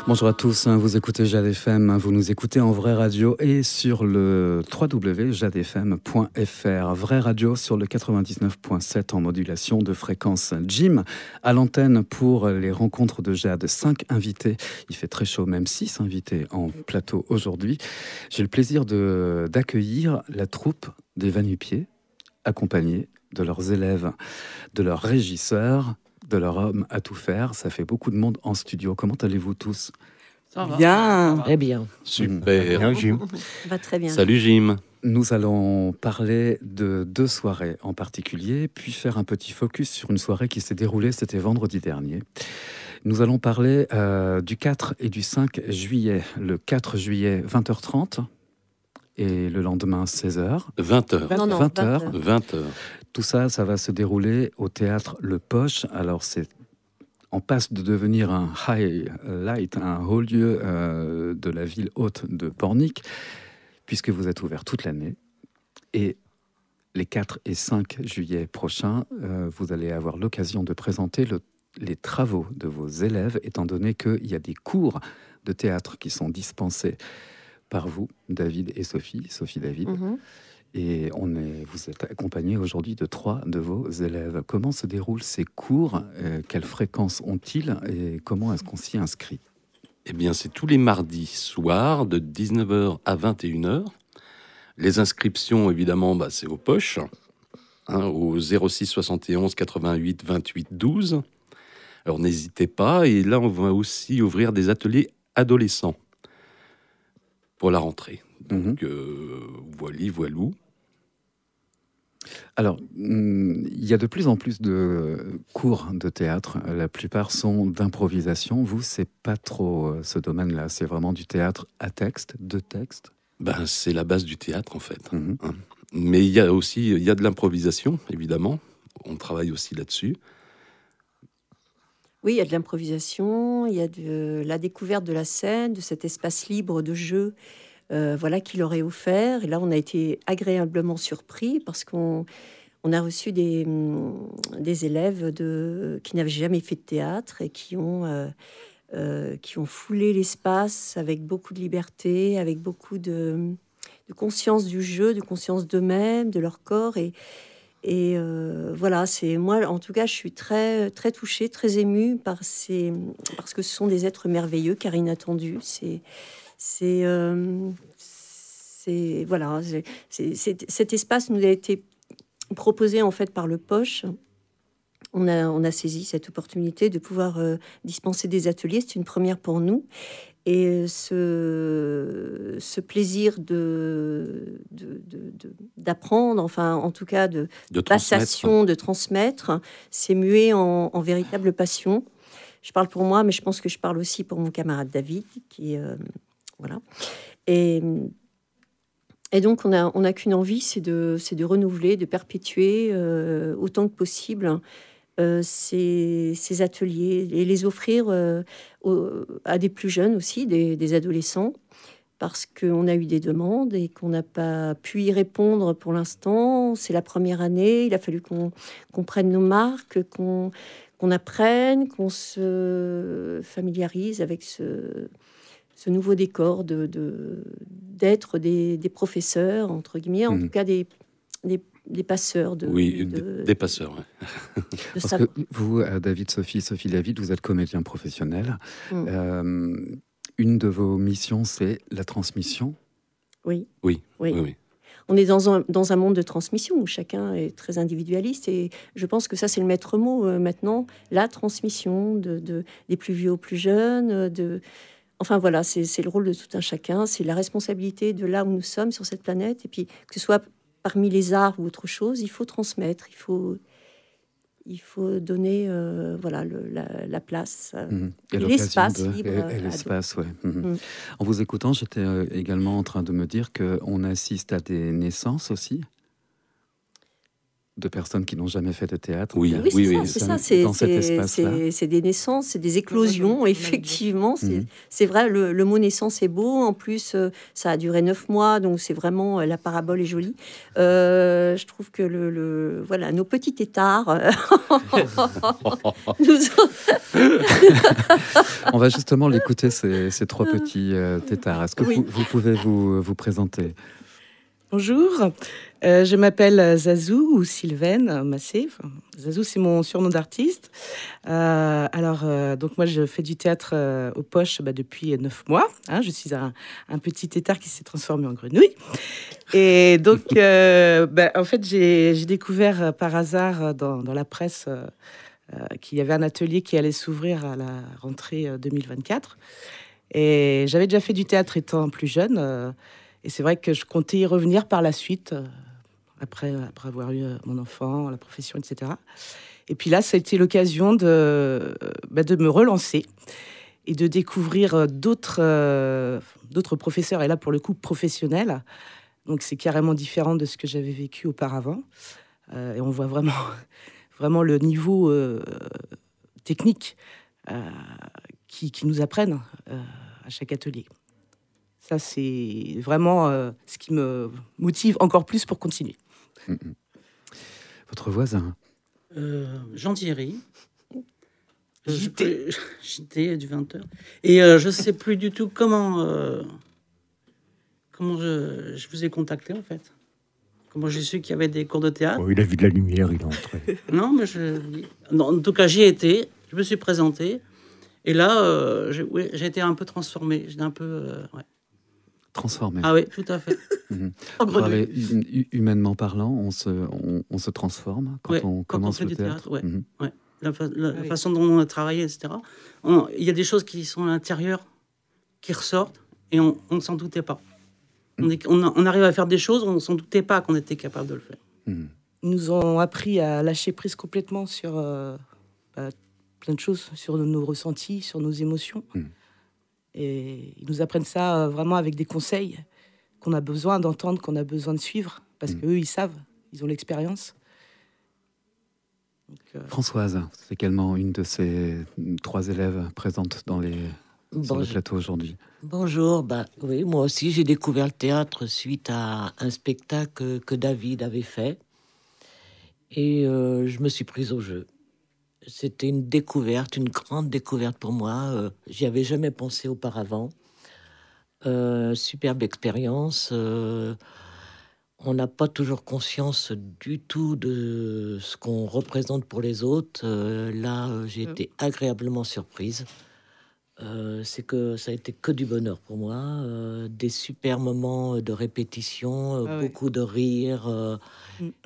Bonjour à tous, vous écoutez Jade FM, vous nous écoutez en vraie radio et sur le www.jadefm.fr. Vraie radio sur le 99.7 en modulation de fréquence. Jim à l'antenne pour les rencontres de Jade. 5 invités, il fait très chaud, même 6 invités en plateau aujourd'hui. J'ai le plaisir d'accueillir la troupe des Va-Nu-Pieds, accompagnée de leurs élèves, de leurs régisseurs, de leur homme à tout faire. Ça fait beaucoup de monde en studio. Comment allez-vous tous? Ça va. Bien. Très bien. Super. Bien, Jim. Ça va très bien. Salut Jim. Nous allons parler de 2 soirées en particulier, puis faire un petit focus sur une soirée qui s'est déroulée, c'était vendredi dernier. Nous allons parler du 4 et du 5 juillet. Le 4 juillet, 20h30, et le lendemain, 16h. 20h. Non, 20h. 20h. Tout ça, ça va se dérouler au théâtre Le Poche. Alors, c'est en passe de devenir un highlight, un haut lieu de la ville haute de Pornic, puisque vous êtes ouvert toute l'année. Et les 4 et 5 juillet prochains, vous allez avoir l'occasion de présenter les travaux de vos élèves, étant donné qu'il y a des cours de théâtre qui sont dispensés par vous, David et Sophie, David. Et vous êtes accompagné aujourd'hui de 3 de vos élèves. Comment se déroulent ces cours? Quelle fréquence ont-ils? Et comment est-ce qu'on s'y inscrit? Eh bien, c'est tous les mardis soirs de 19h à 21h. Les inscriptions, évidemment, c'est aux poches, au 06 71 88 28 12. Alors, n'hésitez pas. Et là, on va aussi ouvrir des ateliers adolescents pour la rentrée. Donc, voilou. Alors, il y a de plus en plus de cours de théâtre. La plupart sont d'improvisation. Vous, c'est pas trop ce domaine-là. C'est vraiment du théâtre à texte, de texte. C'est la base du théâtre, en fait. Mais il y a de l'improvisation, évidemment. On travaille aussi là-dessus. Oui, il y a de l'improvisation, il y a de la découverte de la scène, de cet espace libre de jeu qu'il aurait offert. Et là, on a été agréablement surpris parce qu'on a reçu des élèves qui n'avaient jamais fait de théâtre et qui ont foulé l'espace avec beaucoup de liberté, avec beaucoup de conscience du jeu, de conscience d'eux-mêmes, de leur corps. Et voilà, c'est moi, en tout cas, je suis très, très touchée, très émue parce que ce sont des êtres merveilleux, car inattendus. Cet espace nous a été proposé en fait par le Poche. On a saisi cette opportunité de pouvoir dispenser des ateliers. C'est une première pour nous. Et ce plaisir d'apprendre, enfin en tout cas de passation, de transmettre, s'est mué en véritable passion. Je parle pour moi, mais je pense que je parle aussi pour mon camarade David, qui voilà. Et donc on a qu'une envie, c'est de renouveler, de perpétuer autant que possible ces ateliers et les offrir à des plus jeunes aussi, des adolescents, parce qu'on a eu des demandes et qu'on n'a pas pu y répondre pour l'instant. C'est la première année, il a fallu qu'on prenne nos marques, qu'on apprenne, qu'on se familiarise avec ce nouveau décor d'être des professeurs, entre guillemets, en tout cas des passeurs des passeurs. Ouais. Parce que vous, David, Sophie, David, vous êtes comédien professionnel. Une de vos missions, c'est la transmission. Oui. On est dans un monde de transmission où chacun est très individualiste, et je pense que ça, c'est le maître mot maintenant, la transmission des plus vieux aux plus jeunes. Enfin voilà, c'est le rôle de tout un chacun, c'est la responsabilité de là où nous sommes sur cette planète, et puis que ce soit parmi les arts ou autre chose, il faut transmettre, il faut donner la place et l'espace libre. Et l'espace, oui. En vous écoutant, j'étais également en train de me dire qu'on assiste à des naissances aussi. de personnes qui n'ont jamais fait de théâtre. Oui, c'est ça. C'est des naissances, c'est des éclosions, effectivement. C'est vrai, le mot naissance est beau. En plus, ça a duré 9 mois, donc c'est vraiment, la parabole est jolie. Je trouve que voilà, nos petits têtards... On va justement l'écouter, ces 3 petits têtards. Est-ce que vous pouvez vous présenter? Bonjour, je m'appelle Zazou ou Sylvaine Massé. Zazou, c'est mon surnom d'artiste. Donc moi, je fais du théâtre aux poches depuis 9 mois. Je suis un petit tétard qui s'est transformé en grenouille. Et donc, en fait, j'ai découvert par hasard dans la presse qu'il y avait un atelier qui allait s'ouvrir à la rentrée 2024. Et j'avais déjà fait du théâtre étant plus jeune. Et c'est vrai que je comptais y revenir par la suite, après avoir eu mon enfant, la profession, etc. Et puis là, ça a été l'occasion de me relancer et de découvrir d'autres professeurs, et là, pour le coup, professionnels. Donc, c'est carrément différent de ce que j'avais vécu auparavant. Et on voit vraiment le niveau technique qui nous apprennent à chaque atelier. Ça, c'est vraiment ce qui me motive encore plus pour continuer. Votre voisin? Jean Thierry. JT du 20h. Et je ne sais plus du tout comment je vous ai contacté, en fait. Comment j'ai su qu'il y avait des cours de théâtre. Oh, il a vu de la lumière, il est entré. Non, mais en tout cas, j'y étais. Je me suis présenté. Et là, j'ai été un peu transformé. J'étais un peu... Transformé. Ah oui, tout à fait. Humainement parlant, on se transforme quand on commence le théâtre. La façon dont on a travaillé, etc. Il y a des choses qui sont à l'intérieur, qui ressortent, et on ne s'en doutait pas. On arrive à faire des choses, on ne s'en doutait pas qu'on était capable de le faire. Ils nous ont appris à lâcher prise complètement sur plein de choses, sur nos ressentis, sur nos émotions. Et ils nous apprennent ça vraiment avec des conseils qu'on a besoin d'entendre, qu'on a besoin de suivre, parce qu'eux, ils savent, ils ont l'expérience. Françoise, c'est également une de ces 3 élèves présentes sur le plateau aujourd'hui. Bonjour, oui, moi aussi j'ai découvert le théâtre suite à un spectacle que David avait fait. Et je me suis prise au jeu. C'était une découverte, une grande découverte pour moi. J'y avais jamais pensé auparavant. Superbe expérience. On n'a pas toujours conscience du tout de ce qu'on représente pour les autres. Là, j'ai été agréablement surprise. C'est que ça a été que du bonheur pour moi. Des super moments de répétition, beaucoup de rires,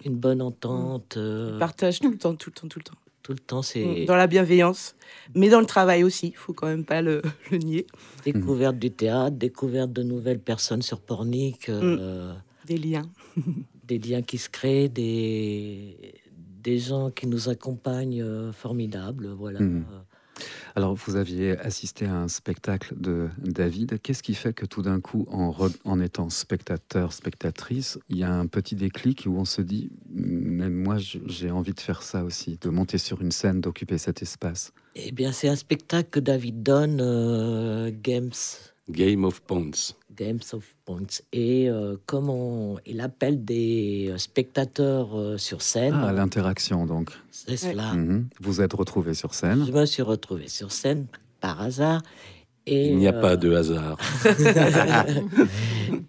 une bonne entente. Partage tout le temps. Tout le temps, c'est... Dans la bienveillance, mais dans le travail aussi, il faut quand même pas le nier. Découverte du théâtre, découverte de nouvelles personnes sur Pornic. Des liens. Des liens qui se créent, des gens qui nous accompagnent formidables, voilà. Alors, vous aviez assisté à un spectacle de David. Qu'est-ce qui fait que tout d'un coup, en étant spectateur, spectatrice, il y a un petit déclic où on se dit, même moi, j'ai envie de faire ça aussi, de monter sur une scène, d'occuper cet espace? Eh bien, c'est un spectacle que David donne, Game of Points. Games of Points. Et comme il appelle des spectateurs sur scène. Ah, l'interaction, donc. C'est cela. Vous êtes retrouvé sur scène. Je me suis retrouvé sur scène par hasard. Et, il n'y a pas de hasard.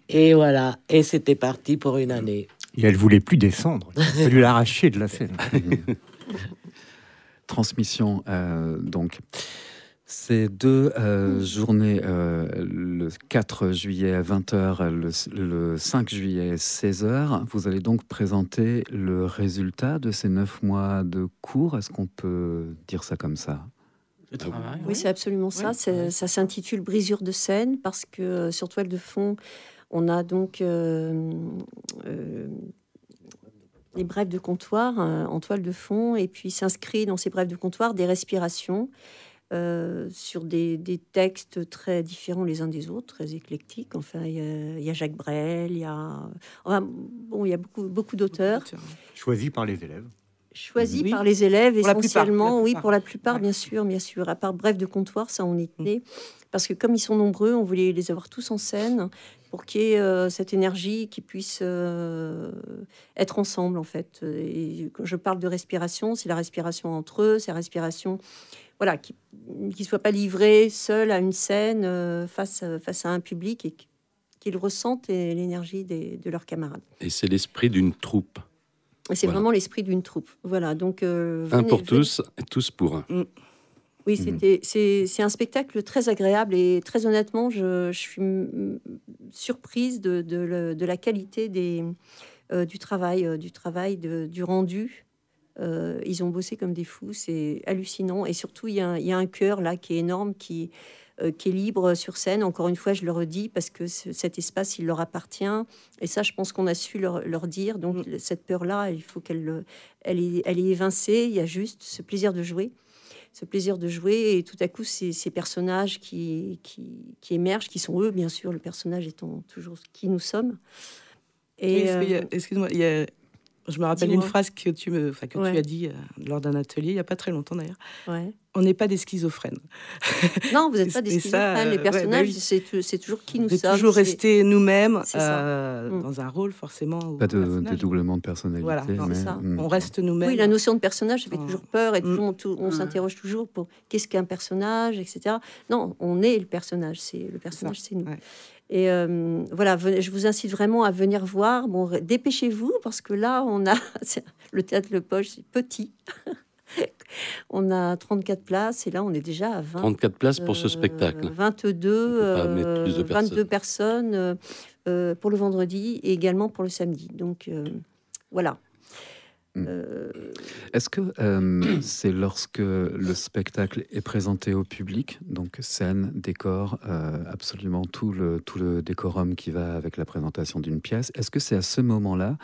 Et voilà. Et c'était parti pour une année. Et elle voulait plus descendre. Il a fallu l'arracher de la scène. Transmission, donc. Ces 2 journées, le 4 juillet à 20h, le 5 juillet à 16h, vous allez donc présenter le résultat de ces 9 mois de cours. Est-ce qu'on peut dire ça comme ça? Oui, c'est absolument ça. Ça s'intitule Brisure de scène parce que sur toile de fond, on a donc les brèves de comptoir en toile de fond, et puis s'inscrit dans ces brèves de comptoir des respirations sur des textes très différents les uns des autres, très éclectiques. Enfin, il y a Jacques Brel, il y a beaucoup d'auteurs. Choisis par les élèves. Choisis par les élèves, essentiellement. Pour la plupart, bien sûr. À part Bref de comptoir, ça, on y tenait. Parce que comme ils sont nombreux, on voulait les avoir tous en scène pour qu'il y ait cette énergie qui puisse être ensemble, en fait. Et quand je parle de respiration, c'est la respiration entre eux, c'est la respiration... Voilà, qui ne soient pas livrés seuls à une scène face à un public et qu'ils ressentent l'énergie de leurs camarades. Et c'est l'esprit d'une troupe. Et c'est vraiment l'esprit d'une troupe. Voilà, donc... un pour tous, et tous pour un. Oui, c'est un spectacle très agréable et très honnêtement, je suis surprise de la qualité du travail, du rendu. Ils ont bossé comme des fous, c'est hallucinant. Et surtout, il y a un chœur là qui est énorme, qui est libre sur scène. Encore une fois, je le redis, parce que cet espace, il leur appartient. Et ça, je pense qu'on a su leur dire. Donc, cette peur-là, il faut elle est évincée. Il y a juste ce plaisir de jouer. Et tout à coup, ces personnages qui émergent, qui sont eux, bien sûr, le personnage étant toujours qui nous sommes. Et excuse-moi, je me rappelle une phrase que tu as dit lors d'un atelier, il n'y a pas très longtemps d'ailleurs. Ouais. On n'est pas des schizophrènes. Non, vous n'êtes pas des schizophrènes. Les personnages, c'est toujours qui nous sommes. C'est toujours rester nous-mêmes dans un rôle, forcément. Pas de dédoublement de personnalité. Voilà, mais, ça. On reste nous-mêmes. Oui, la notion de personnage, ça fait toujours peur. Et on s'interroge toujours pour qu'est-ce qu'un personnage, etc. Non, on est le personnage. Le personnage, c'est nous. Ouais. Et voilà, je vous incite vraiment à venir voir. Bon, dépêchez-vous, parce que là, on a le théâtre Le Poche, c'est petit. On a 34 places et là, on est déjà à 20. 34 places pour ce spectacle. 22 personnes pour le vendredi et également pour le samedi. Donc, voilà. Est-ce que c'est lorsque le spectacle est présenté au public, donc scène, décor, absolument tout le décorum qui va avec la présentation d'une pièce, est-ce que c'est à ce moment-là,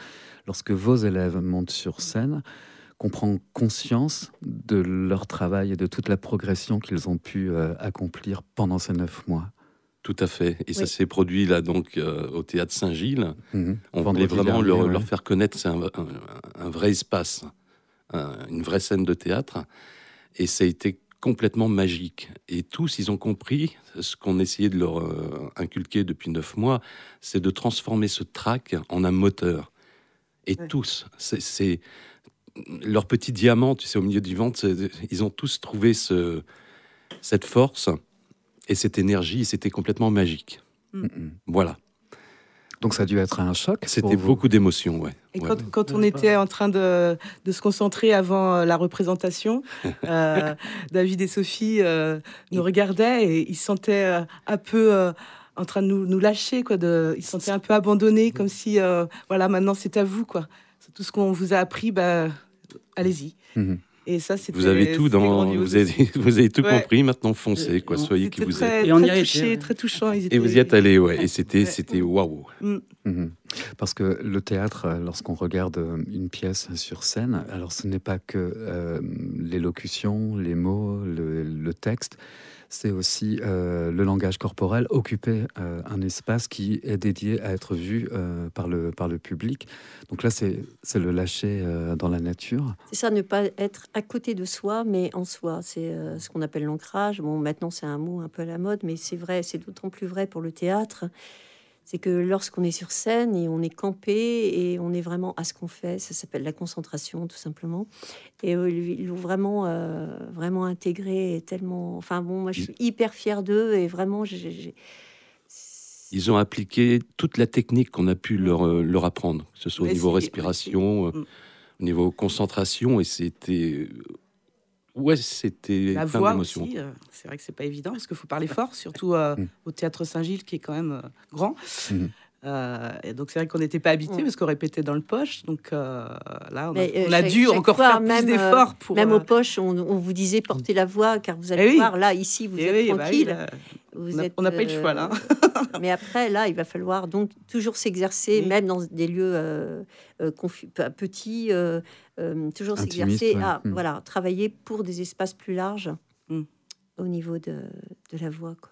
lorsque vos élèves montent sur scène, qu'on prend conscience de leur travail et de toute la progression qu'ils ont pu accomplir pendant ces 9 mois? Tout à fait. Et ça s'est produit là, donc, au Théâtre Saint-Gilles. On voulait vraiment leur faire connaître c'est un vrai espace, une vraie scène de théâtre. Et ça a été complètement magique. Et tous, ils ont compris ce qu'on essayait de leur inculquer depuis 9 mois, c'est de transformer ce trac en un moteur. Et tous, c'est leur petit diamant, tu sais, au milieu du ventre, ils ont tous trouvé cette force et cette énergie, c'était complètement magique. Voilà. Donc ça a dû être un choc. C'était beaucoup d'émotions, ouais. Et quand on était en train de se concentrer avant la représentation, David et Sophie nous regardaient et ils se sentaient un peu en train de nous lâcher, quoi. Ils se sentaient un peu abandonnés, comme si, voilà, maintenant c'est à vous, quoi. Tout ce qu'on vous a appris, allez-y. Et ça, c'était... Vous avez tout vous avez tout compris. Maintenant, foncez, quoi. Soyez qui vous êtes. Et on y a été très touchant. Et vous y êtes allés, ouais. Et c'était waouh. Parce que le théâtre, lorsqu'on regarde une pièce sur scène, alors ce n'est pas que l'élocution, les mots, le texte. C'est aussi le langage corporel, occuper un espace qui est dédié à être vu par le public. Donc là, c'est le lâcher dans la nature. C'est ça, ne pas être à côté de soi, mais en soi. C'est ce qu'on appelle l'ancrage. Bon, maintenant, c'est un mot un peu à la mode, mais c'est vrai, c'est d'autant plus vrai pour le théâtre. C'est que lorsqu'on est sur scène et on est campé et on est vraiment à ce qu'on fait, ça s'appelle la concentration, tout simplement. Et ils l'ont vraiment intégré et tellement... Enfin bon, moi je suis hyper fière d'eux et vraiment... Ils ont appliqué toute la technique qu'on a pu leur apprendre, que ce soit au niveau respiration, au niveau concentration, et c'était... Ouais, c'était la plein voix d'émotions. Aussi, c'est vrai que c'est pas évident parce qu'il faut parler fort, surtout au Théâtre Saint-Gilles qui est quand même grand. Et donc c'est vrai qu'on n'était pas habitués parce qu'on répétait dans le Poche. Donc là, on a dû encore faire plus d'efforts pour. Même au Poche, on vous disait portez la voix car vous allez voir là ici vous êtes tranquille. On n'a pas eu le choix là. Mais après là, il va falloir donc toujours s'exercer, même dans des lieux petits. Toujours s'exercer à travailler pour des espaces plus larges. au niveau de la voix, quoi.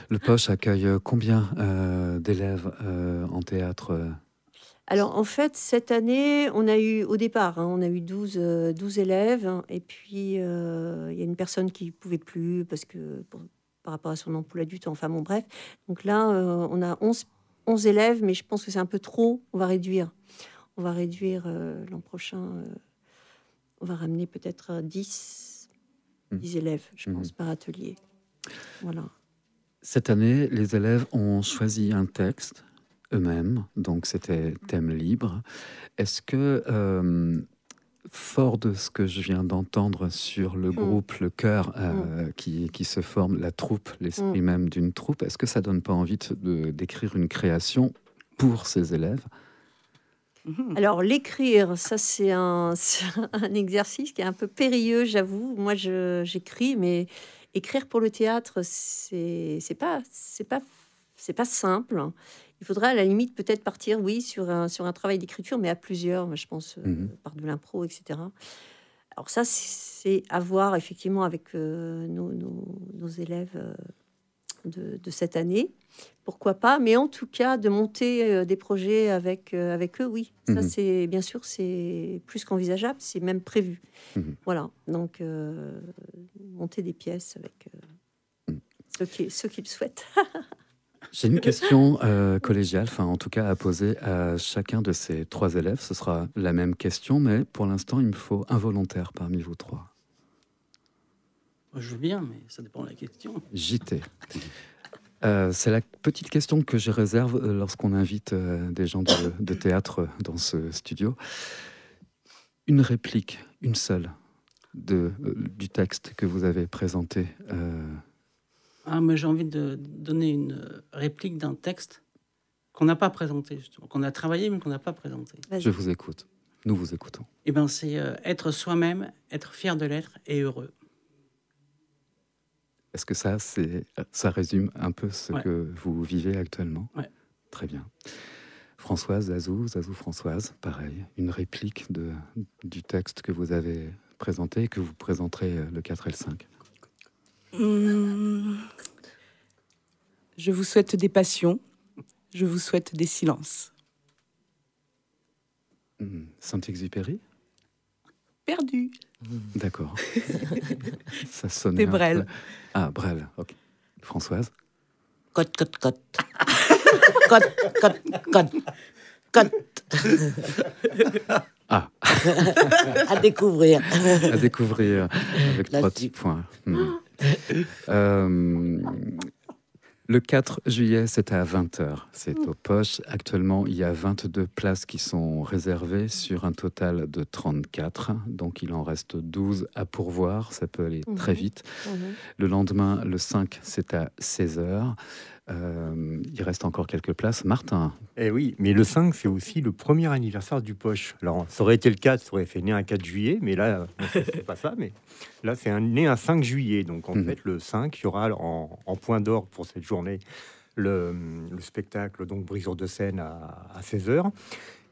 Le Poche accueille combien d'élèves en théâtre Alors, en fait, cette année, on a eu, au départ, on a eu 12 élèves. Et puis, il y a une personne qui ne pouvait plus parce que par rapport à son emploi du temps. Enfin, bon, bref. Donc là, on a 11 élèves, mais je pense que c'est un peu trop. On va réduire. L'an prochain. On va ramener peut-être 10 élèves, je pense, par atelier. Voilà. Cette année, les élèves ont choisi un texte eux-mêmes, donc c'était thème libre. Est-ce que, fort de ce que je viens d'entendre sur le groupe, le chœur qui se forme, la troupe, l'esprit même d'une troupe, est-ce que ça donne pas envie d'écrire une création pour ces élèves ? Alors, l'écrire, ça, c'est un exercice qui est un peu périlleux, j'avoue. Moi, j'écris, mais écrire pour le théâtre, c'est pas simple. Il faudra à la limite peut-être partir, oui, sur un travail d'écriture, mais à plusieurs, je pense, par de l'impro, etc. Alors ça, c'est à voir effectivement avec nos élèves de cette année. Pourquoi pas, mais en tout cas, de monter des projets avec eux, oui. Ça, c'est bien sûr, c'est plus qu'envisageable, c'est même prévu. Voilà, donc monter des pièces avec ceux qui le souhaitent. J'ai une question collégiale, enfin en tout cas à poser à chacun de ces 3 élèves. Ce sera la même question, mais pour l'instant, il me faut un volontaire parmi vous 3. Je veux bien, mais ça dépend de la question. JT. C'est la petite question que je réserve lorsqu'on invite des gens de théâtre dans ce studio. Une réplique, une seule, du texte que vous avez présenté. Moi, j'ai envie de donner une réplique d'un texte qu'on n'a pas présenté, justement, qu'on a travaillé mais qu'on n'a pas présenté. Je vous écoute. Nous vous écoutons. Eh ben, c'est être soi-même, être fier de l'être et heureux. Est-ce que ça résume un peu ce que vous vivez actuellement ? Ouais. Très bien. Françoise, Zazou, Françoise, pareil. Une réplique du texte que vous avez présenté et que vous présenterez le 4 et le 5. Je vous souhaite des passions. Je vous souhaite des silences. Saint-Exupéry ? Perdu. D'accord. Ça sonne. Des Brel. Ah, Brel, ok. Françoise ? Cote. Cote. Ah. À découvrir. À découvrir avec 3 petits points. Le 4 juillet, c'était à 20h. C'est au Poche. Actuellement, il y a 22 places qui sont réservées sur un total de 34. Donc, il en reste 12 à pourvoir. Ça peut aller très vite. Le lendemain, le 5, c'est à 16h. Il reste encore quelques places. Martin. Eh oui, mais le 5, c'est aussi le premier anniversaire du Poche. Alors, ça aurait été le 4, ça aurait fait né un 4 juillet, mais là, c'est pas ça. Mais là, c'est né un 5 juillet. Donc, en fait, le 5, il y aura en point d'orgue pour cette journée le spectacle, donc Brisure de scène à 16h.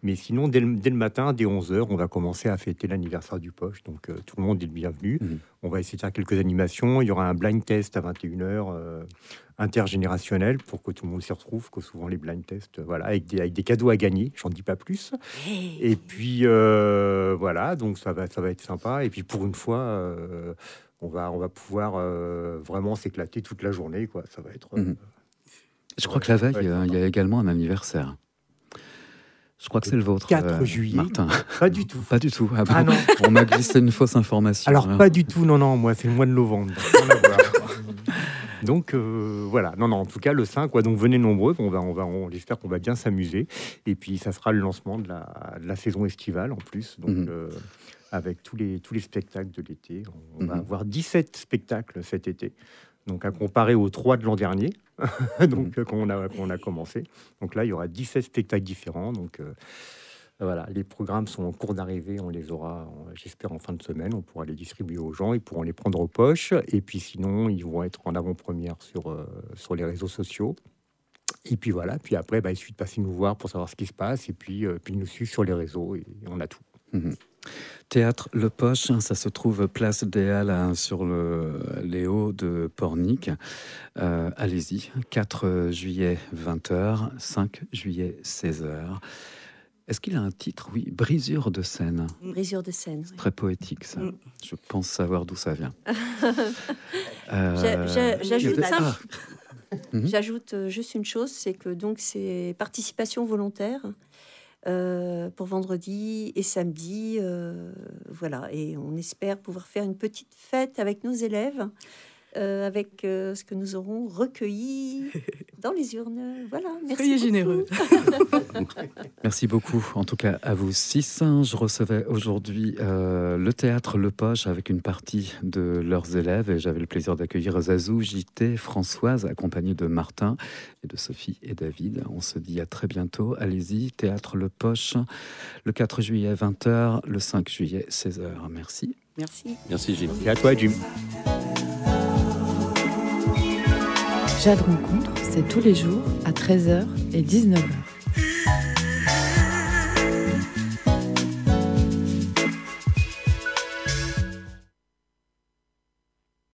Mais sinon, dès le matin, dès 11h, on va commencer à fêter l'anniversaire du Poche. Donc, tout le monde est le bienvenu. On va essayer de faire quelques animations. Il y aura un blind test à 21h, intergénérationnel, pour que tout le monde s'y retrouve, que souvent les blind tests, voilà, avec des cadeaux à gagner. J'en dis pas plus. Et puis, voilà, donc ça va être sympa. Et puis, pour une fois, on va pouvoir vraiment s'éclater toute la journée, quoi. Ça va être... Je crois que la veille, il y a également un anniversaire. Je crois que c'est le vôtre, 4 juillet, Martin. Pas du tout. Pas du tout. Ah bon, Ah non. On m'a glissé une fausse information. Alors, pas du tout, non, moi, c'est le mois de novembre. Rien à voir. Donc, voilà. Non, en tout cas, le 5, donc venez nombreux. On espère qu'on va bien s'amuser. Et puis, ça sera le lancement de la saison estivale, en plus. Donc, avec tous les spectacles de l'été. On va avoir 17 spectacles cet été. Donc, à comparer aux 3 de l'an dernier, donc qu'on a commencé. Donc là, il y aura 17 spectacles différents. Donc voilà, les programmes sont en cours d'arrivée. On les aura, j'espère, en fin de semaine. On pourra les distribuer aux gens. Ils pourront les prendre aux poches. Et puis sinon, ils vont être en avant-première sur les réseaux sociaux. Et puis voilà. Puis après, il suffit de passer nous voir pour savoir ce qui se passe. Et puis nous suivre sur les réseaux. Et on a tout. Théâtre Le Poche, ça se trouve place des Halles sur les hauts de Pornic. Allez-y, 4 juillet 20h, 5 juillet 16h. Est-ce qu'il a un titre? Oui, Brisure de scène. Brisure de scène. Oui. Très poétique, ça. Je pense savoir d'où ça vient. J'ajoute juste une chose, c'est que donc c'est participation volontaire pour vendredi et samedi, voilà. Et on espère pouvoir faire une petite fête avec nos élèves. Avec ce que nous aurons recueilli dans les urnes. Voilà, merci. Soyez généreux. Merci beaucoup, en tout cas à vous 6. Je recevais aujourd'hui le théâtre Le Poche avec une partie de leurs élèves et j'avais le plaisir d'accueillir Zazou, JT, Françoise, accompagnée de Martin et de Sophie et David. On se dit à très bientôt. Allez-y, théâtre Le Poche, le 4 juillet 20h, le 5 juillet 16h. Merci. Merci. Merci Jim. Et à toi, Jim. Jade Rencontre, c'est tous les jours à 13h et 19h.